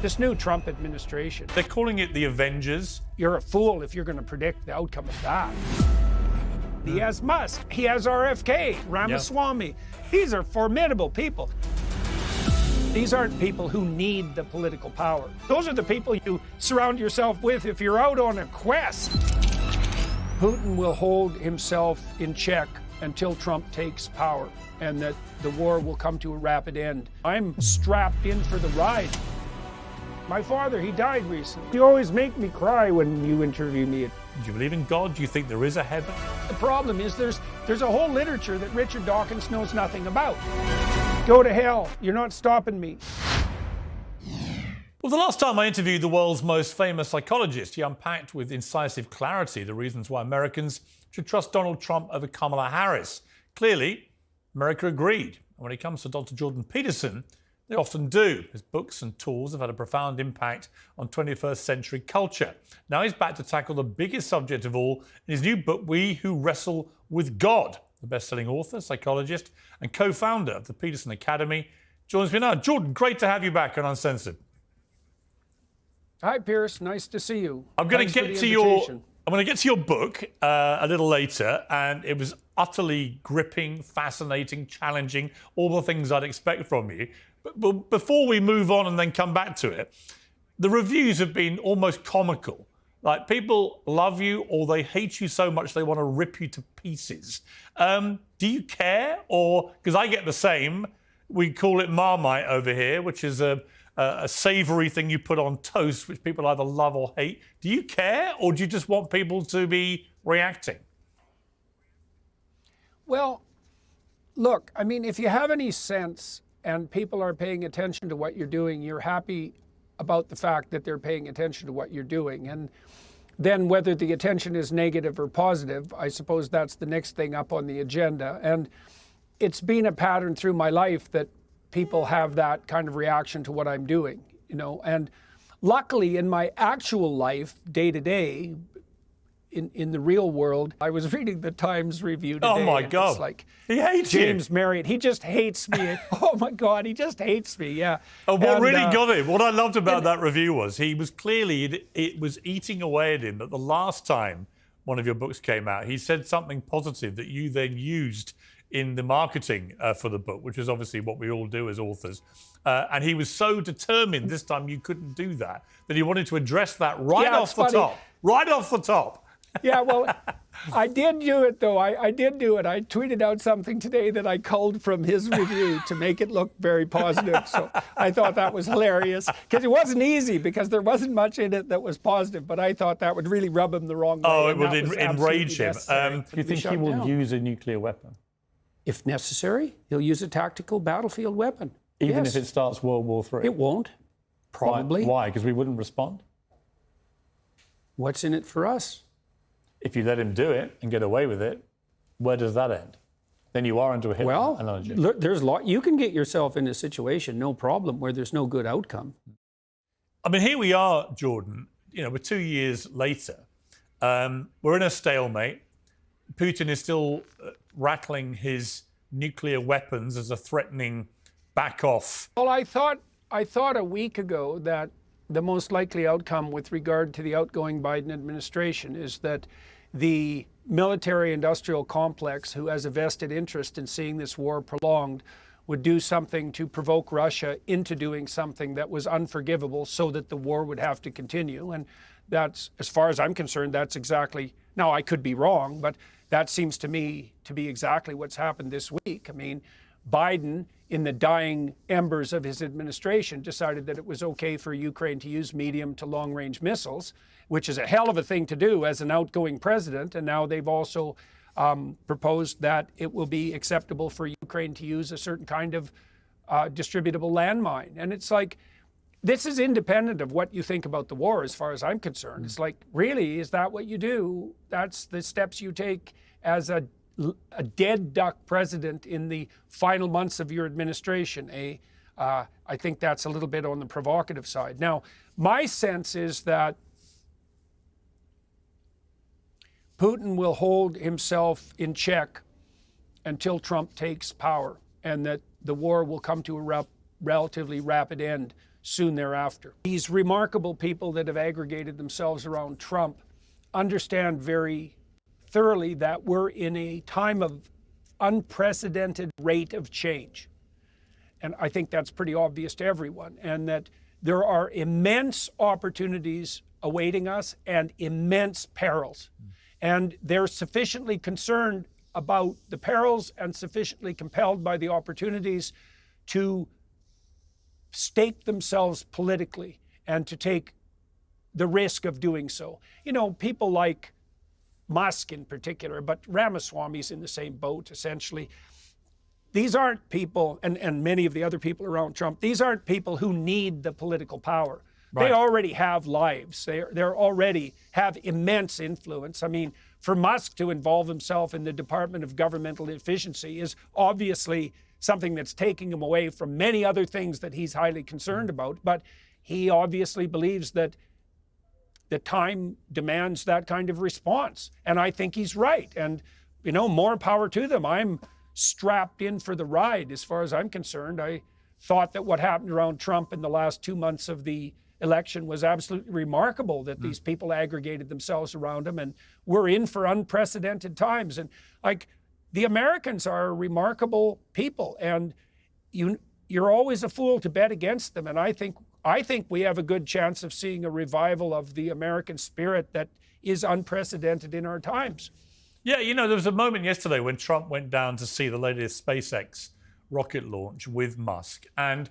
This new Trump administration, They're calling it the Avengers. you're a fool if you're going to predict the outcome of that. He has Musk, he has RFK, Ramaswamy. These are formidable people. These aren't people who need the political power. Those are the people you surround yourself with if you're out on a quest. Putin will hold himself in check until Trump takes power, and that the war will come to a rapid end. I'm strapped in for the ride. My father, he died recently. You always make me cry when you interview me. Do you believe in God? Do you think there is a heaven? The problem is there's a whole literature that Richard Dawkins knows nothing about. Go to hell. You're not stopping me. Well, the last time I interviewed the world's most famous psychologist, he unpacked with incisive clarity the reasons why Americans should trust Donald Trump over Kamala Harris. Clearly, America agreed. And when it comes to Dr. Jordan Peterson, they often do. His books and tools have had a profound impact on 21st century culture. Now he's back to tackle the biggest subject of all in his new book, We Who Wrestle with God. The best-selling author, psychologist, and co-founder of the Peterson Academy joins me now. Jordan, great to have you back on Uncensored. Hi, Pierce. Nice to see you. I'm going to get to your book a little later, and it was utterly gripping, fascinating, challenging, all the things I'd expect from you. But before we move on and then come back to it, the reviews have been almost comical. Like, people love you or they hate you so much they want to rip you to pieces. Do you care? Or, because I get the same, we call it Marmite over here, which is a savoury thing you put on toast, which people either love or hate. Do you care, or do you just want people to be reacting? Well, look, I mean, if you have any sense and people are paying attention to what you're doing, you're happy about the fact that they're paying attention to what you're doing. And then whether the attention is negative or positive, I suppose that's the next thing up on the agenda. And it's been a pattern through my life that people have that kind of reaction to what I'm doing, you know. And luckily in my actual life, day to day, in the real world, I was reading the Times review today. Oh my God! It's like, he hates James you. Marriott. He just hates me. Oh my God, he just hates me. Yeah. And what really got him, what I loved about that review was he was clearly, it was eating away at him that the last time one of your books came out, he said something positive that you then used in the marketing for the book, which is obviously what we all do as authors. And he was so determined this time you couldn't do that he wanted to address that right off the top. Right off the top. Yeah, well, I did do it, though. I did do it. I tweeted out something today that I culled from his review to make it look very positive. So I thought that was hilarious, because it wasn't easy, because there wasn't much in it that was positive. But I thought that would really rub him the wrong way. Oh, it would enrage him. Do you think he will use a nuclear weapon? If necessary, he'll use a tactical battlefield weapon. Even Yes. if it starts World War III? It won't. Probably. Why? Because we wouldn't respond? What's in it for us? If you let him do it and get away with it, where does that end? Then you are into a Hitler analogy. Look, you can get yourself in a situation, no problem, where there's no good outcome. I mean, here we are, Jordan, you know, we're 2 years later. We're in a stalemate. Putin is still rattling his nuclear weapons as a threatening back off. Well, I thought a week ago that the most likely outcome with regard to the outgoing Biden administration is that the military-industrial complex, who has a vested interest in seeing this war prolonged, would do something to provoke Russia into doing something that was unforgivable so that the war would have to continue. And that's, as far as I'm concerned, that's exactly, now I could be wrong, but that seems to me to be exactly what's happened this week. I mean, Biden, in the dying embers of his administration, decided that it was okay for Ukraine to use medium to long-range missiles, which is a hell of a thing to do as an outgoing president. And now they've also proposed that it will be acceptable for Ukraine to use a certain kind of distributable landmine. And it's like, this is independent of what you think about the war, as far as I'm concerned. It's like, really, is that what you do? That's the steps you take as a dead duck president in the final months of your administration, eh? I think that's a little bit on the provocative side. Now, my sense is that Putin will hold himself in check until Trump takes power, and that the war will come to a relatively rapid end soon thereafter. These remarkable people that have aggregated themselves around Trump understand very thoroughly that we're in a time of unprecedented rate of change. And I think that's pretty obvious to everyone, and that there are immense opportunities awaiting us and immense perils. And they're sufficiently concerned about the perils and sufficiently compelled by the opportunities to stake themselves politically and to take the risk of doing so. You know, people like Musk in particular, but Ramaswamy's in the same boat, essentially. These aren't people, and many of the other people around Trump, these aren't people who need the political power. Right. They already have lives. They're already have immense influence. I mean, for Musk to involve himself in the Department of Governmental Efficiency is obviously something that's taking him away from many other things that he's highly concerned about. But he obviously believes that the time demands that kind of response. And I think he's right. And, you know, more power to them. I'm strapped in for the ride as far as I'm concerned. I thought that what happened around Trump in the last 2 months of the election was absolutely remarkable, that these people aggregated themselves around him, and we're in for unprecedented times. And like, the Americans are remarkable people, and you're always a fool to bet against them. And I think we have a good chance of seeing a revival of the American spirit that is unprecedented in our times. Yeah, you know, there was a moment yesterday when Trump went down to see the latest SpaceX rocket launch with Musk, and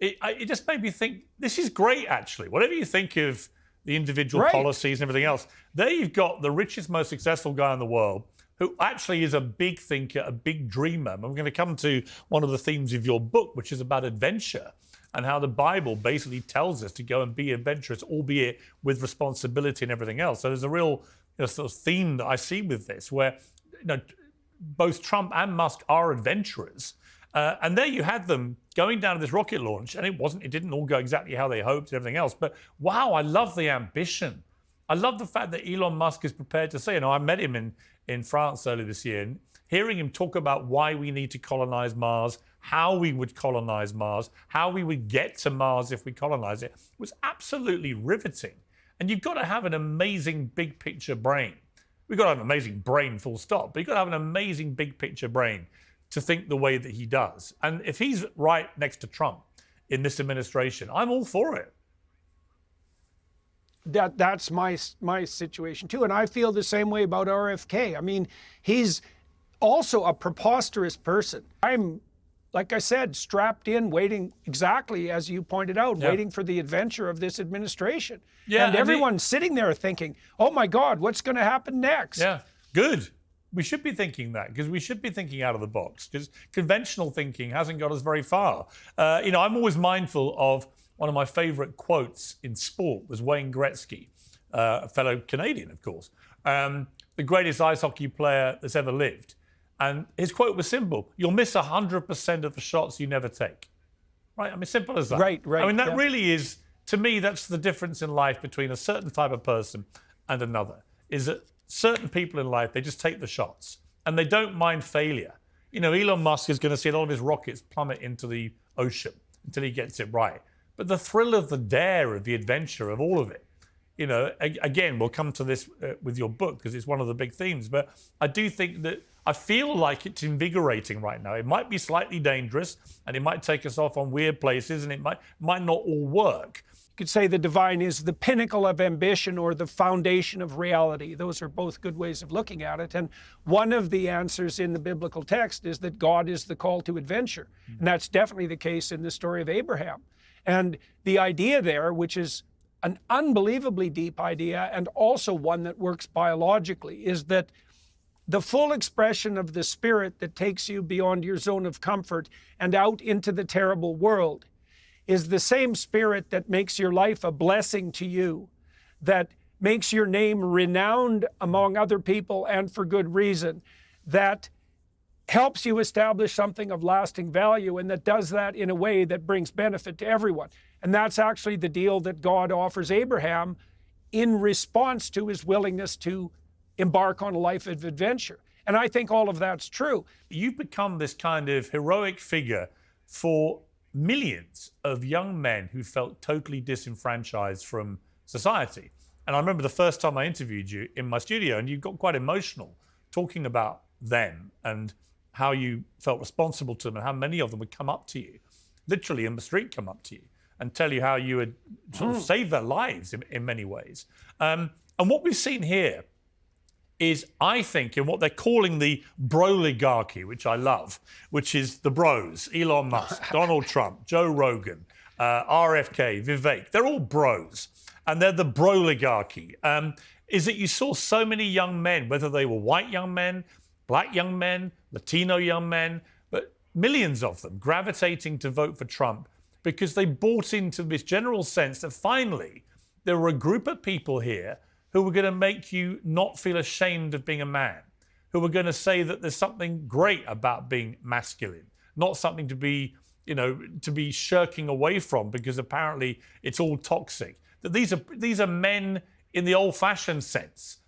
it just made me think, this is great, actually. Whatever you think of the individual policies and everything else, there you've got the richest, most successful guy in the world who actually is a big thinker, a big dreamer. And we're going to come to one of the themes of your book, which is about adventure and how the Bible basically tells us to go and be adventurous, albeit with responsibility and everything else. So there's a real sort of theme that I see with this, where, you know, both Trump and Musk are adventurers. And there you had them going down to this rocket launch, and it didn't all go exactly how they hoped and everything else. But wow, I love the ambition. I love the fact that Elon Musk is prepared to say, you know, I met him in France earlier this year, and hearing him talk about why we need to colonize Mars, how we would colonize Mars, how we would get to Mars if we colonize it, was absolutely riveting. And you've got to have an amazing big picture brain. We've got to have an amazing brain, full stop, but you've got to have an amazing big picture brain to think the way that he does. And if he's right next to Trump in this administration, I'm all for it. That's my situation too. And I feel the same way about RFK. I mean, he's also a preposterous person. I'm, like I said, strapped in, waiting, exactly as you pointed out, waiting for the adventure of this administration. Yeah, and everyone's sitting there thinking, oh my God, what's going to happen next? Yeah, good. We should be thinking that, because we should be thinking out of the box, because conventional thinking hasn't got us very far. You know, I'm always mindful of one of my favorite quotes in sport was Wayne Gretzky, a fellow Canadian, of course, the greatest ice hockey player that's ever lived. And his quote was simple: you'll miss 100% of the shots you never take. Right? I mean, simple as that. Right. I mean, that really is, to me, that's the difference in life between a certain type of person and another, is that certain people in life, they just take the shots and they don't mind failure. You know, Elon Musk is going to see a lot of his rockets plummet into the ocean until he gets it right. But the thrill of the dare, of the adventure, of all of it, you know, again, we'll come to this with your book because it's one of the big themes. But I do think that I feel like it's invigorating right now. It might be slightly dangerous and it might take us off on weird places and it might not all work. You could say the divine is the pinnacle of ambition or the foundation of reality. Those are both good ways of looking at it. And one of the answers in the biblical text is that God is the call to adventure. And that's definitely the case in the story of Abraham. And the idea there, which is an unbelievably deep idea and also one that works biologically, is that the full expression of the spirit that takes you beyond your zone of comfort and out into the terrible world is the same spirit that makes your life a blessing to you, that makes your name renowned among other people and for good reason, that helps you establish something of lasting value, and that does that in a way that brings benefit to everyone. And that's actually the deal that God offers Abraham in response to his willingness to embark on a life of adventure. And I think all of that's true. You've become this kind of heroic figure for millions of young men who felt totally disenfranchised from society. And I remember the first time I interviewed you in my studio, and you got quite emotional talking about them and how you felt responsible to them and how many of them would come up to you, literally in the street come up to you and tell you how you had sort of saved their lives in many ways. And what we've seen here is, I think, in what they're calling the broligarchy, which I love, which is the bros, Elon Musk, Donald Trump, Joe Rogan, RFK, Vivek, they're all bros, and they're the broligarchy. Is that you saw so many young men, whether they were white young men, black young men, Latino young men, but millions of them gravitating to vote for Trump because they bought into this general sense that finally there were a group of people here who were going to make you not feel ashamed of being a man, who were going to say that there's something great about being masculine, not something to be, to be shirking away from because apparently it's all toxic. That these are men in the old-fashioned sense,